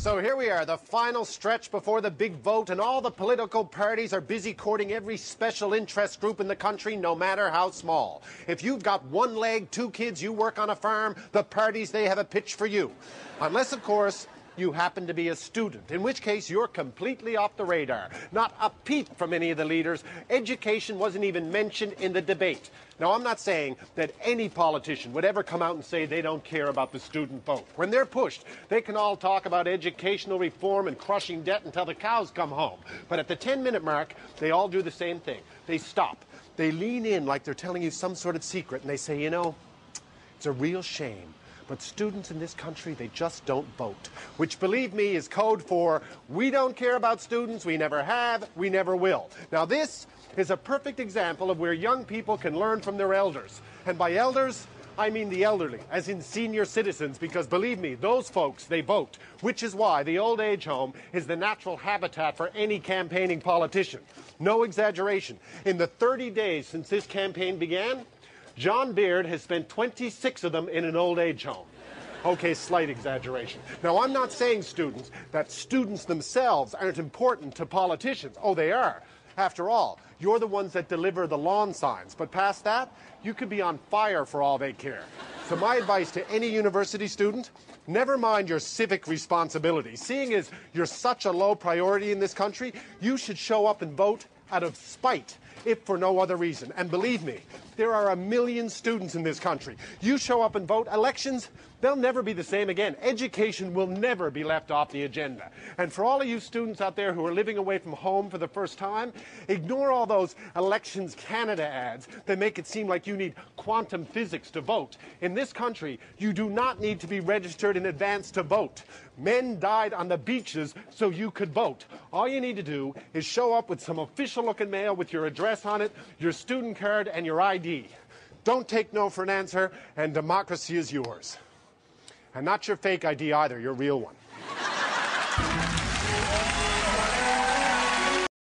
So here we are, the final stretch before the big vote, and all the political parties are busy courting every special interest group in the country, no matter how small. If you've got one leg, two kids, you work on a farm, the parties, they have a pitch for you. Unless, of course, you happen to be a student, in which case you're completely off the radar. Not a peep from any of the leaders. Education wasn't even mentioned in the debate. Now, I'm not saying that any politician would ever come out and say they don't care about the student vote. When they're pushed, they can all talk about educational reform and crushing debt until the cows come home. But at the 10-minute mark, they all do the same thing. They stop. They lean in like they're telling you some sort of secret, and they say, you know, it's a real shame, but students in this country, they just don't vote. Which, believe me, is code for, we don't care about students, we never have, we never will. Now this is a perfect example of where young people can learn from their elders. And by elders, I mean the elderly, as in senior citizens, because believe me, those folks, they vote. Which is why the old age home is the natural habitat for any campaigning politician. No exaggeration. In the 30 days since this campaign began, John Beard has spent 26 of them in an old age home. Okay, slight exaggeration. Now, I'm not saying, students, that students themselves aren't important to politicians. Oh, they are. After all, you're the ones that deliver the lawn signs. But past that, you could be on fire for all they care. So my advice to any university student, never mind your civic responsibility. Seeing as you're such a low priority in this country, you should show up and vote out of spite, if for no other reason. And believe me, there are 1 million students in this country. You show up and vote, elections, they'll never be the same again. Education will never be left off the agenda. And for all of you students out there who are living away from home for the first time, ignore all those Elections Canada ads that make it seem like you need quantum physics to vote. In this country, you do not need to be registered in advance to vote. Men died on the beaches so you could vote. All you need to do is show up with some official-looking mail with your address on it, your student card, and your ID. Don't take no for an answer, and democracy is yours. And not your fake ID either, your real one.